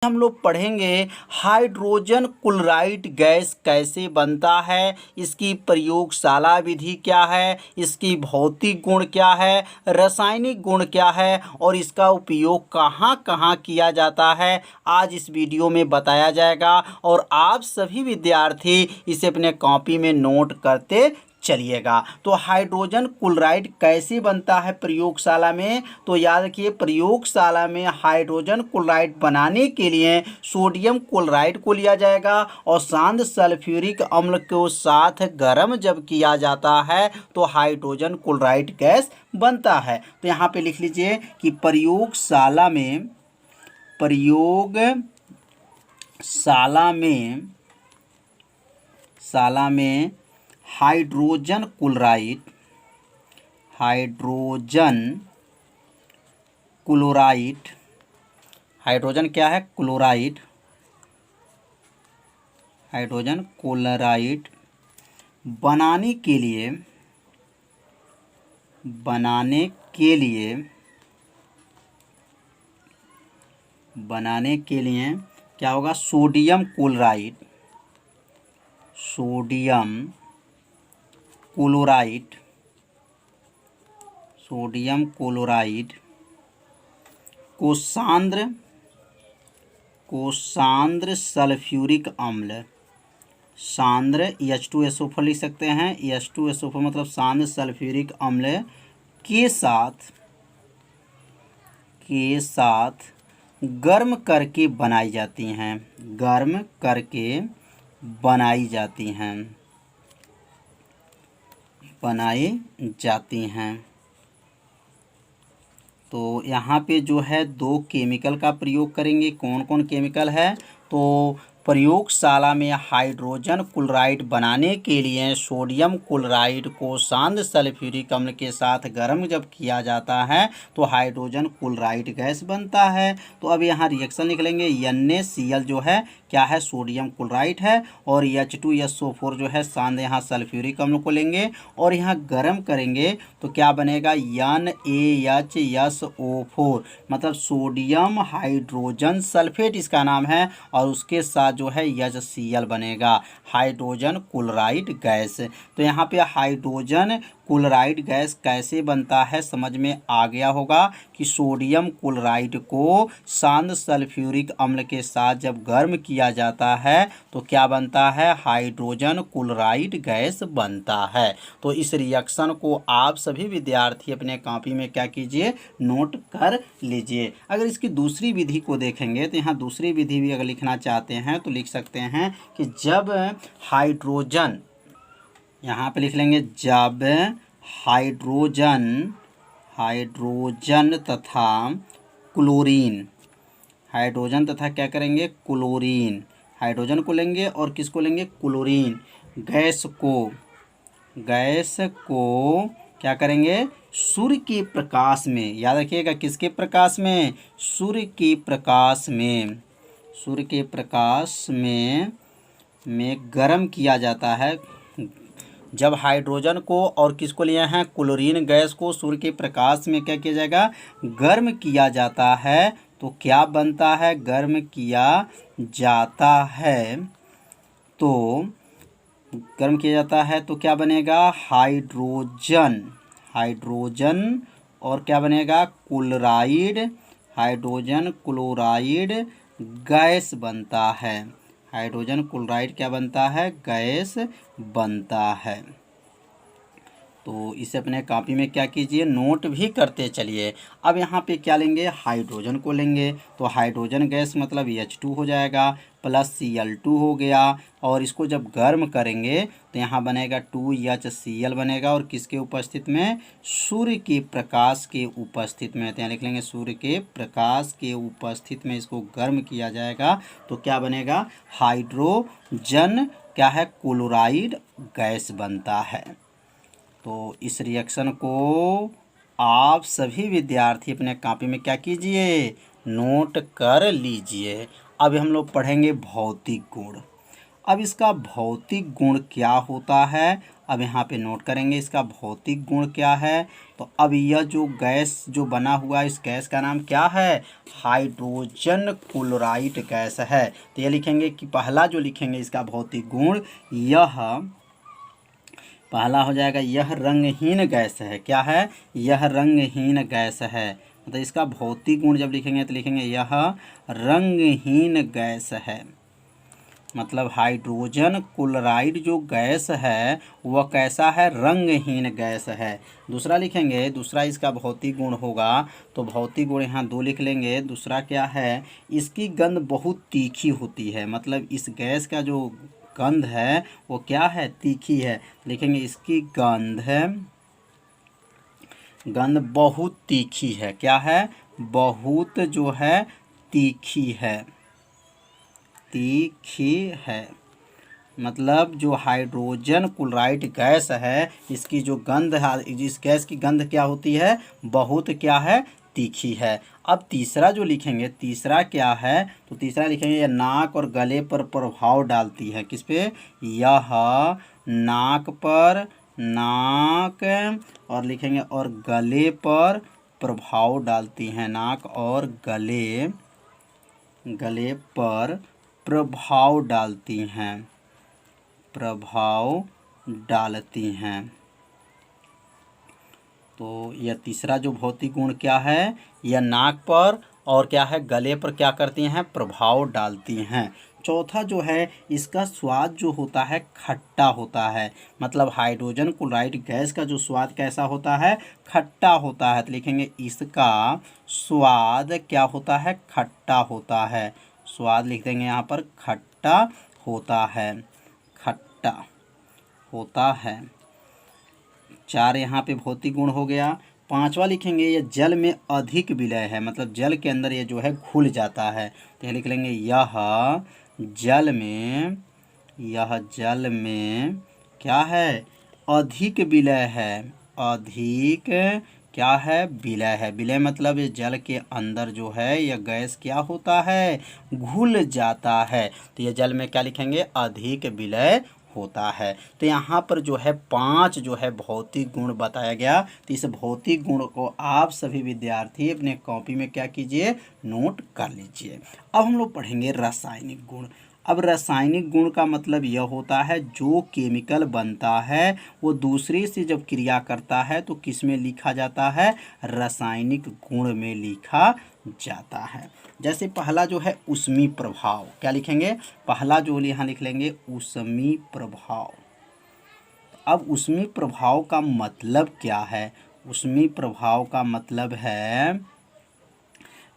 हम लोग पढ़ेंगे हाइड्रोजन क्लोराइड गैस कैसे बनता है, इसकी प्रयोगशाला विधि क्या है, इसकी भौतिक गुण क्या है, रासायनिक गुण क्या है और इसका उपयोग कहाँ कहाँ किया जाता है। आज इस वीडियो में बताया जाएगा और आप सभी विद्यार्थी इसे अपने कॉपी में नोट करते चलिएगा। तो हाइड्रोजन क्लोराइड कैसे बनता है प्रयोगशाला में, तो याद रखिए प्रयोगशाला में हाइड्रोजन क्लोराइड बनाने के लिए सोडियम क्लोराइड को लिया जाएगा और शांत सल्फ्यूरिक अम्ल के साथ गर्म जब किया जाता है तो हाइड्रोजन क्लोराइड गैस बनता है। तो यहाँ पे लिख लीजिए कि प्रयोगशाला में हाइड्रोजन क्लोराइड हाइड्रोजन क्या है हाइड्रोजन क्लोराइड बनाने के लिए क्या होगा, सोडियम क्लोराइड को सांद्र सल्फ्यूरिक अम्ल, सांद्र H2SO4 लिख सकते हैं। H2SO4 मतलब सांद्र सल्फ्यूरिक अम्ल के साथ गर्म करके बनाई जाती हैं। तो यहाँ पे जो है दो केमिकल का प्रयोग करेंगे। कौन कौन केमिकल है, तो प्रयोगशाला में हाइड्रोजन क्लोराइड बनाने के लिए सोडियम क्लोराइड को शांत सल्फ्यूरिक अम्ल के साथ गर्म जब किया जाता है तो हाइड्रोजन क्लोराइड गैस बनता है। तो अब यहाँ रिएक्शन निकलेंगे। NaCl जो है क्या है, सोडियम क्लोराइड है और H2SO4 जो है शांत यहाँ सल्फ्यूरिक अम्ल को लेंगे और यहाँ गर्म करेंगे तो क्या बनेगा, NaHSO4 मतलब सोडियम हाइड्रोजन सल्फेट इसका नाम है और उसके साथ जो है HCl बनेगा, हाइड्रोजन क्लोराइड गैस। तो यहाँ पे हाइड्रोजन क्लोराइड गैस कैसे बनता है समझ में आ गया होगा कि सोडियम क्लोराइड को शांत सल्फ्यूरिक अम्ल के साथ जब गर्म किया जाता है तो क्या बनता है, हाइड्रोजन क्लोराइड गैस बनता है। तो इस रिएक्शन को आप सभी विद्यार्थी अपने कॉपी में क्या कीजिए, नोट कर लीजिए। अगर इसकी दूसरी विधि को देखेंगे तो यहाँ दूसरी विधि भी अगर लिखना चाहते हैं तो लिख सकते हैं कि जब हाइड्रोजन, यहाँ पे लिख लेंगे जब हाइड्रोजन तथा क्या करेंगे, क्लोरीन, हाइड्रोजन को लेंगे और किसको लेंगे, क्लोरीन गैस को क्या करेंगे, सूर्य के प्रकाश में, याद रखिएगा किसके प्रकाश में, सूर्य के प्रकाश में गर्म किया जाता है। जब हाइड्रोजन को और किसको लिए हैं, क्लोरीन गैस को सूर्य के प्रकाश में क्या किया जाएगा, गर्म किया जाता है तो क्या बनता है, गर्म किया जाता है तो क्या बनेगा, हाइड्रोजन और क्या बनेगा, हाइड्रोजन क्लोराइड गैस बनता है। हाइड्रोजन क्लोराइड क्या बनता है, गैस बनता है। तो इसे अपने कॉपी में क्या कीजिए, नोट भी करते चलिए। अब यहाँ पे क्या लेंगे, हाइड्रोजन को लेंगे तो हाइड्रोजन गैस मतलब H2 हो जाएगा प्लस Cl2 हो गया और इसको जब गर्म करेंगे तो यहाँ बनेगा 2HCl बनेगा और किसके उपस्थित में, सूर्य के प्रकाश के उपस्थित में। तो यहाँ लिख लेंगे सूर्य के प्रकाश के उपस्थित में इसको गर्म किया जाएगा तो क्या बनेगा, हाइड्रोजन क्या है, क्लोराइड गैस बनता है। तो इस रिएक्शन को आप सभी विद्यार्थी अपने कॉपी में क्या कीजिए, नोट कर लीजिए। अब हम लोग पढ़ेंगे भौतिक गुण। अब इसका भौतिक गुण क्या होता है अब यहाँ पे नोट करेंगे इसका भौतिक गुण क्या है। तो अब यह जो गैस जो बना हुआ है इस गैस का नाम क्या है, हाइड्रोजन क्लोराइड गैस है। तो ये लिखेंगे कि पहला जो लिखेंगे इसका भौतिक गुण, यह पहला हो जाएगा यह रंगहीन गैस है। क्या है, यह रंगहीन गैस है। मतलब इसका भौतिक गुण जब लिखेंगे तो लिखेंगे यह रंगहीन गैस है। मतलब हाइड्रोजन क्लोराइड जो गैस है वह कैसा है, रंगहीन गैस है। दूसरा लिखेंगे, दूसरा इसका भौतिक गुण होगा, तो भौतिक गुण यहाँ 2 लिख लेंगे। दूसरा क्या है, इसकी गंध बहुत तीखी होती है। मतलब इस गैस का जो गंध है वो क्या है, तीखी है। लिखेंगे इसकी गंध बहुत तीखी है। क्या है, बहुत जो है तीखी है, तीखी है। मतलब जो हाइड्रोजन क्लोराइड गैस है इसकी जो गंध है, इस गैस की गंध क्या होती है, बहुत क्या है, तीखी है। अब तीसरा जो लिखेंगे, तीसरा क्या है, तो तीसरा लिखेंगे यह नाक और गले पर प्रभाव डालती है। किस पे, यह नाक पर, नाक और लिखेंगे और गले पर प्रभाव डालती हैं। नाक और गले पर प्रभाव डालती हैं, प्रभाव डालती हैं। तो यह तीसरा जो भौतिक गुण क्या है, यह नाक पर और क्या है, गले पर क्या करती हैं, प्रभाव डालती हैं। चौथा जो है इसका स्वाद जो होता है खट्टा होता है। मतलब हाइड्रोजन क्लोराइड गैस का जो स्वाद कैसा होता है, खट्टा होता है। तो लिखेंगे इसका स्वाद क्या होता है, खट्टा होता है। स्वाद लिख देंगे यहाँ पर, खट्टा होता है, खट्टा होता है। 4 यहाँ पे भौतिक गुण हो गया। 5वां लिखेंगे यह जल में अधिक विलय है। मतलब जल के अंदर ये जो है घुल जाता है। तो यह लिख लेंगे यह जल में क्या है, अधिक विलय है, अधिक क्या है, विलय है। विलय मतलब ये जल के अंदर जो है यह गैस क्या होता है, घुल जाता है। तो ये जल में क्या लिखेंगे, अधिक विलय होता है। तो यहाँ पर जो है 5 जो है भौतिक गुण बताया गया। तो इस भौतिक गुण को आप सभी विद्यार्थी अपने कॉपी में क्या कीजिए, नोट कर लीजिए। अब हम लोग पढ़ेंगे रासायनिक गुण। अब रासायनिक गुण का मतलब यह होता है जो केमिकल बनता है वो दूसरे से जब क्रिया करता है तो किस में लिखा जाता है, रासायनिक गुण में लिखा जाता है। जैसे पहला जो है ऊष्मीय प्रभाव, क्या लिखेंगे, पहला जो यहाँ लिख लेंगे ऊष्मीय प्रभाव। अब ऊष्मीय प्रभाव का मतलब क्या है, ऊष्मीय प्रभाव का मतलब है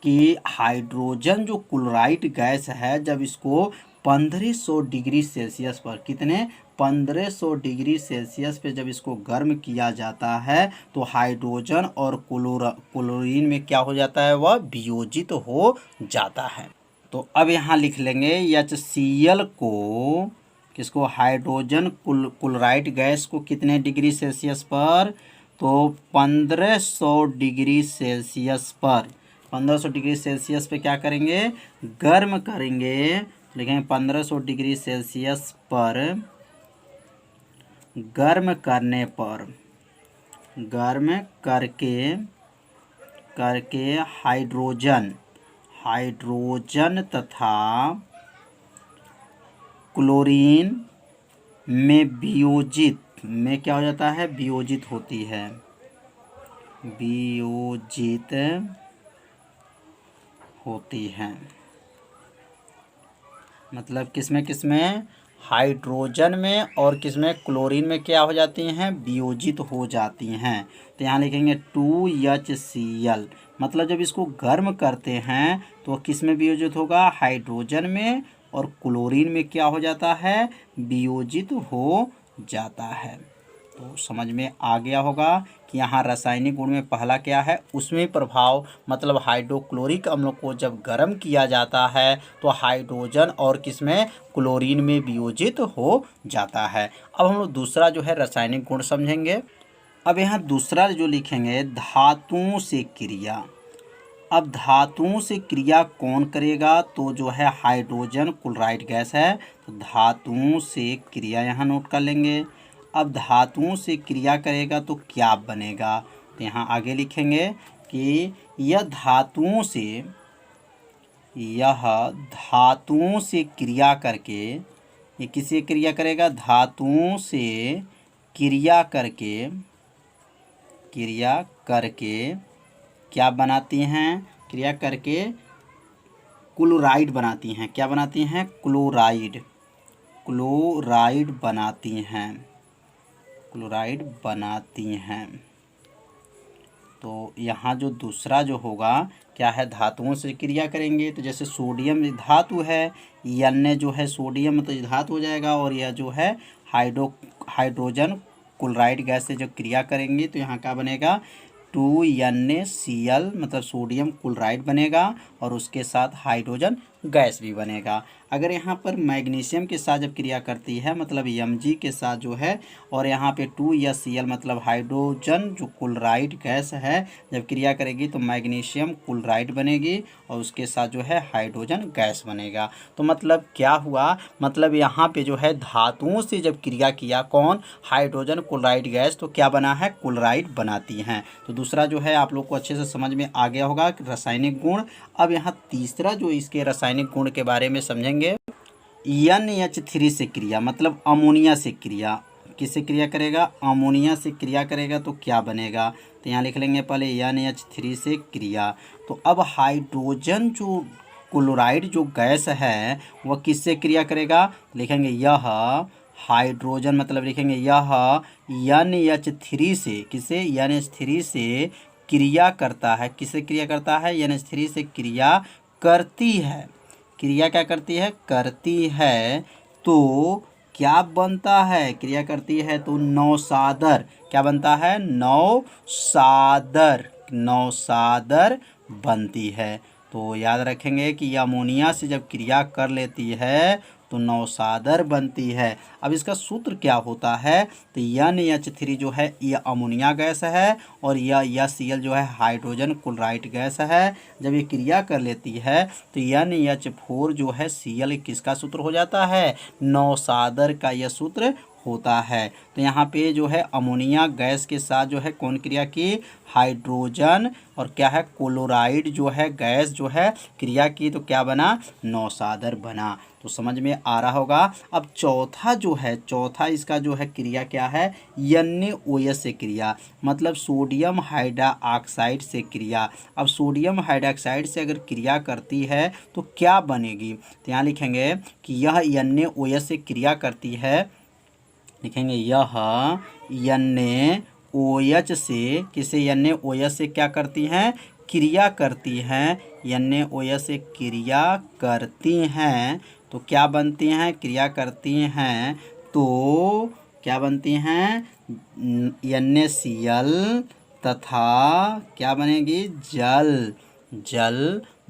कि हाइड्रोजन जो क्लोराइड गैस है जब इसको 1500 डिग्री सेल्सियस पर, कितने, 1500 डिग्री सेल्सियस पे जब इसको गर्म किया जाता है तो हाइड्रोजन और क्लोरीन में क्या हो जाता है, वह वियोजित हो जाता है। तो अब यहाँ लिख लेंगे HCl को, किसको, हाइड्रोजन क्लोराइड गैस को कितने डिग्री सेल्सियस पर, तो 1500 डिग्री सेल्सियस पर, 1500 डिग्री सेल्सियस पे क्या करेंगे, गर्म करेंगे। लिखेंगे 1500 डिग्री सेल्सियस पर गर्म करने पर, गर्म करके हाइड्रोजन तथा क्लोरीन में वियोजित, में क्या हो जाता है, वियोजित होती है, वियोजित होती है। मतलब किसमें हाइड्रोजन में और किसमें, क्लोरीन में क्या हो जाती हैं, वियोजित हो जाती हैं। तो यहाँ लिखेंगे 2HCl। मतलब जब इसको गर्म करते हैं तो किस में वियोजित होगा, हाइड्रोजन में, और क्लोरीन में क्या हो जाता है, वियोजित हो जाता है। तो समझ में आ गया होगा कि यहाँ रासायनिक गुण में पहला क्या है, ऊष्मीय प्रभाव। मतलब हाइड्रोक्लोरिक अम्ल को जब गर्म किया जाता है तो हाइड्रोजन और किसमें, क्लोरीन में वियोजित हो जाता है। अब हम लोग दूसरा जो है रासायनिक गुण समझेंगे। अब यहाँ दूसरा जो लिखेंगे धातुओं से क्रिया। अब धातुओं से क्रिया कौन करेगा, तो जो है हाइड्रोजन क्लोराइड गैस है, तो धातुओं से क्रिया यहाँ नोट कर लेंगे। अब धातुओं से क्रिया करेगा तो क्या बनेगा। तो यहाँ आगे लिखेंगे कि यह धातुओं से क्रिया करके, ये किससे क्रिया करेगा, धातुओं से क्रिया करके क्या बनाती हैं, क्रिया करके क्लोराइड बनाती हैं। क्या बनाती हैं, क्लोराइड बनाती हैं। तो यहाँ जो दूसरा जो होगा क्या है, धातुओं से क्रिया करेंगे। तो जैसे सोडियम धातु है, N जो है सोडियम तो धातु हो जाएगा, और यह जो है हाइड्रोजन क्लोराइड गैस से जब क्रिया करेंगे तो यहाँ क्या बनेगा, 2NaCl मतलब सोडियम क्लोराइड बनेगा, और उसके साथ हाइड्रोजन गैस भी बनेगा। अगर यहाँ पर मैग्नीशियम के साथ जब क्रिया करती है मतलब Mg के साथ जो है, और यहाँ पे 2Cl मतलब हाइड्रोजन जो क्लोराइड गैस है जब क्रिया करेगी तो मैग्नीशियम क्लोराइड बनेगी, और उसके साथ जो है हाइड्रोजन गैस बनेगा। तो मतलब क्या हुआ, मतलब यहाँ पे जो है धातुओं से जब क्रिया किया कौन, हाइड्रोजन क्लोराइड गैस, तो क्या बना है, क्लोराइड बनाती हैं। तो दूसरा जो है आप लोग को अच्छे से समझ में आ गया होगा रासायनिक गुण। अब यहाँ तीसरा जो इसके रासायनिक गुण के बारे में समझेंगे, NH3 से क्रिया मतलब अमोनिया से क्रिया, किससे क्रिया करेगा, अमोनिया से क्रिया करेगा तो क्या बनेगा। तो यहाँ लिख लेंगे पहले NH3 से क्रिया। तो अब हाइड्रोजन जो क्लोराइड जो गैस है वह किससे क्रिया करेगा, लिखेंगे यह हाइड्रोजन मतलब लिखेंगे यह NH3 से, किसे, NH3 से क्रिया करता है। किससे क्रिया करता है, NH3 से क्रिया करती है। क्रिया क्या करती है, करती है। तो क्या बनता है, क्रिया करती है तो नौसादर, क्या बनता है, नौसादर बनती है। तो याद रखेंगे कि यह अमोनिया से जब क्रिया कर लेती है तो नौसादर बनती है। अब इसका सूत्र क्या होता है, तो NH3 जो है ये अमोनिया गैस है, और यह Cl जो है हाइड्रोजन क्लोराइड गैस है। जब ये क्रिया कर लेती है तो NH4 जो है Cl किसका सूत्र हो जाता है, नौसादर का यह सूत्र होता है। तो यहाँ पे जो है अमोनिया गैस के साथ जो है कौन क्रिया की, हाइड्रोजन और क्या है, क्लोराइड जो है गैस जो है क्रिया की, तो क्या बना, नौसादर बना। तो समझ में आ रहा होगा। अब चौथा जो है, चौथा इसका जो है क्रिया क्या है, NaOH से क्रिया मतलब सोडियम हाइड्रोक्साइड से क्रिया। अब सोडियम हाइड्रोक्साइड से अगर क्रिया करती है तो क्या बनेगी, तो यहाँ लिखेंगे कि यह NaOH से क्रिया करती है, लिखेंगे यह NaOH से, किसे, NaOH से क्या करती हैं, क्रिया करती हैं, NaOH से क्रिया करती हैं। तो क्या बनती हैं, क्रिया करती हैं तो क्या बनती हैं, NaCl तथा क्या बनेगी, जल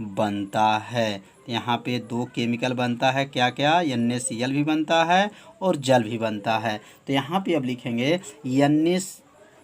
बनता है। यहाँ पे दो केमिकल बनता है, क्या क्या, NaCl भी बनता है और जल भी बनता है। तो यहाँ पे अब लिखेंगे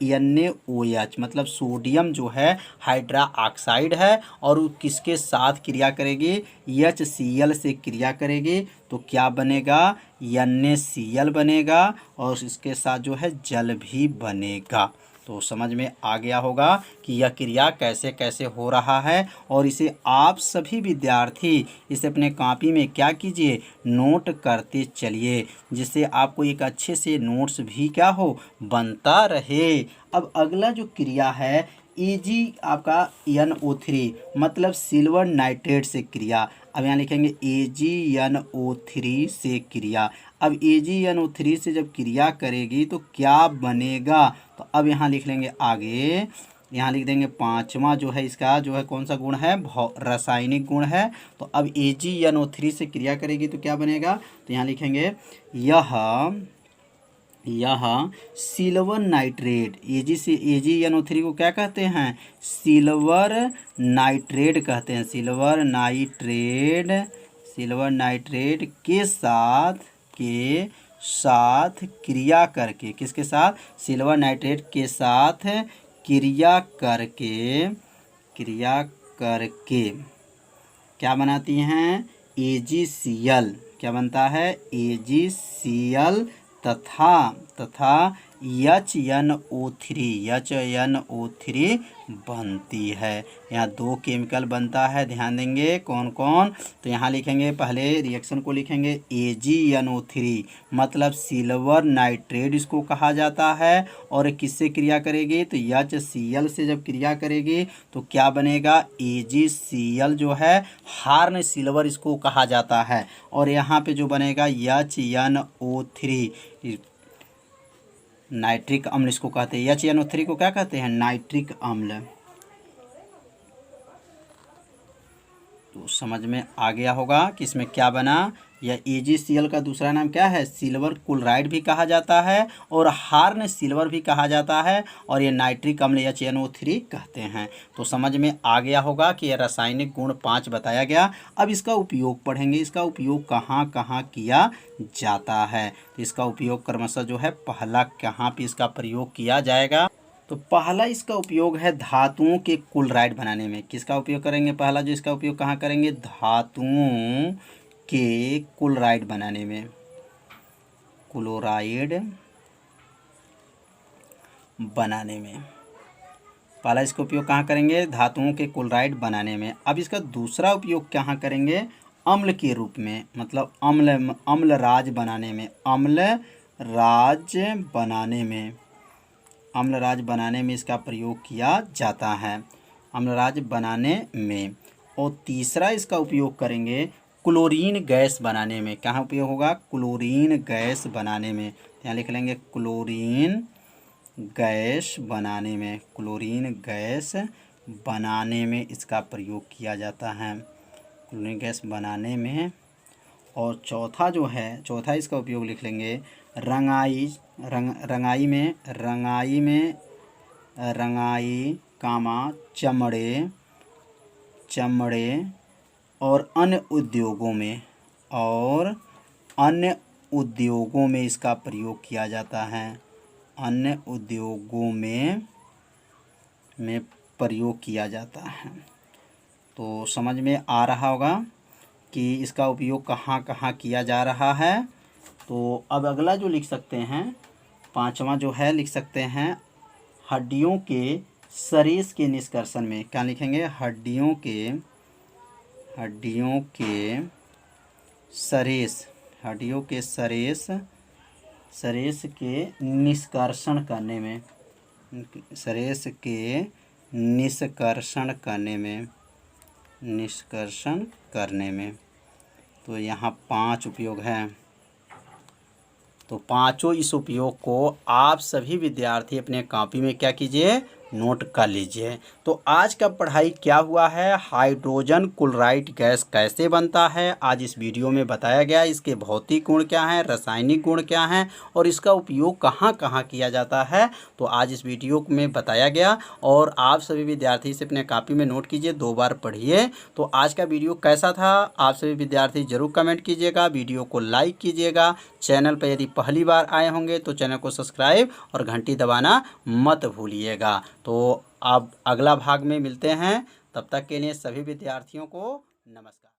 NaOH मतलब सोडियम जो है हाइड्रोक्साइड है, और वो किसके साथ क्रिया करेगी, HCl से क्रिया करेगी। तो क्या बनेगा, NaCl बनेगा, और इसके साथ जो है जल भी बनेगा। तो समझ में आ गया होगा कि यह क्रिया कैसे कैसे हो रहा है, और इसे आप सभी विद्यार्थी इसे अपने कॉपी में क्या कीजिए, नोट करते चलिए, जिससे आपको एक अच्छे से नोट्स भी क्या हो, बनता रहे। अब अगला जो क्रिया है Ag आपका NO3 मतलब सिल्वर नाइट्रेट से क्रिया। अब यहाँ लिखेंगे AgNO3 से क्रिया। अब AgNO3 से जब क्रिया करेगी तो क्या बनेगा, तो अब यहाँ लिख लेंगे आगे, यहाँ लिख देंगे पांचवा जो है इसका जो है कौन सा गुण है, रासायनिक गुण है। तो अब AgNO3 से क्रिया करेगी तो क्या बनेगा, तो यहाँ लिखेंगे यह सिल्वर नाइट्रेट, AgNO3 को क्या कहते हैं, सिल्वर नाइट्रेट कहते हैं, सिल्वर नाइट्रेट के साथ क्रिया करके, किसके साथ, सिल्वर नाइट्रेट के साथ क्रिया करके क्या बनाती हैं, AgCl, क्या बनता है, AgCl तथा HNO3 बनती है। यहाँ 2 केमिकल बनता है, ध्यान देंगे कौन कौन। तो यहाँ लिखेंगे, पहले रिएक्शन को लिखेंगे AgNO3 मतलब सिल्वर नाइट्रेट इसको कहा जाता है। और किससे क्रिया करेगी, तो HCl से जब क्रिया करेगी तो क्या बनेगा, AgCl जो है हार्न सिल्वर इसको कहा जाता है। और यहाँ पे जो बनेगा HNO3 नाइट्रिक अम्ल इसको कहते हैं। HNO3 को क्या कहते हैं, नाइट्रिक अम्ल। तो समझ में आ गया होगा कि इसमें क्या बना। या AgCl का दूसरा नाम क्या है, सिल्वर क्लोराइड भी कहा जाता है और हार्न सिल्वर भी कहा जाता है। और ये नाइट्रिक अम्ल HNO3 कहते हैं। तो समझ में आ गया होगा कि यह रासायनिक गुण 5 बताया गया। अब इसका उपयोग पढ़ेंगे, इसका उपयोग कहाँ कहाँ किया जाता है। तो इसका उपयोग क्रमशः जो है पहला कहाँ पे इसका प्रयोग किया जाएगा, तो पहला इसका उपयोग है धातुओं के क्लोराइड बनाने में। किसका उपयोग करेंगे, पहला जो इसका उपयोग कहाँ करेंगे, धातुओं के क्लोराइड बनाने में, क्लोराइड बनाने में पहला इसका उपयोग कहाँ करेंगे, धातुओं के क्लोराइड बनाने में। अब इसका दूसरा उपयोग कहाँ करेंगे, अम्ल के रूप में, मतलब अम्लराज बनाने में, अम्लराज बनाने में इसका प्रयोग किया जाता है, अम्लराज बनाने में। और तीसरा इसका उपयोग करेंगे क्लोरीन गैस बनाने में। कहाँ उपयोग होगा, क्लोरीन गैस बनाने में। यहाँ लिख लेंगे क्लोरीन गैस बनाने में, क्लोरीन गैस बनाने में इसका प्रयोग किया जाता है, क्लोरीन गैस बनाने में। और चौथा जो है, चौथा इसका उपयोग लिख लेंगे रंगाई कामा चमड़े और अन्य उद्योगों में इसका प्रयोग किया जाता है, अन्य उद्योगों में प्रयोग किया जाता है। तो समझ में आ रहा होगा कि इसका उपयोग कहाँ कहाँ किया जा रहा है। तो अब अगला जो लिख सकते हैं, पांचवा जो है लिख सकते हैं हड्डियों के सरेस के निष्कर्षण में। क्या लिखेंगे, हड्डियों के सरेस के निष्कर्षण करने में। तो यहाँ 5 उपयोग हैं। तो पांचों इस उपयोग को आप सभी विद्यार्थी अपने कॉपी में क्या कीजिए, नोट कर लीजिए। तो आज का पढ़ाई क्या हुआ है, हाइड्रोजन क्लोराइड गैस कैसे बनता है, आज इस वीडियो में बताया गया। इसके भौतिक गुण क्या हैं, रासायनिक गुण क्या हैं और इसका उपयोग कहाँ कहाँ किया जाता है, तो आज इस वीडियो में बताया गया। और आप सभी विद्यार्थी इसे अपने कॉपी में नोट कीजिए, 2 बार पढ़िए। तो आज का वीडियो कैसा था, आप सभी विद्यार्थी जरूर कमेंट कीजिएगा, वीडियो को लाइक कीजिएगा। चैनल पर यदि पहली बार आए होंगे तो चैनल को सब्सक्राइब और घंटी दबाना मत भूलिएगा। तो अब अगला भाग में मिलते हैं, तब तक के लिए सभी विद्यार्थियों को नमस्कार।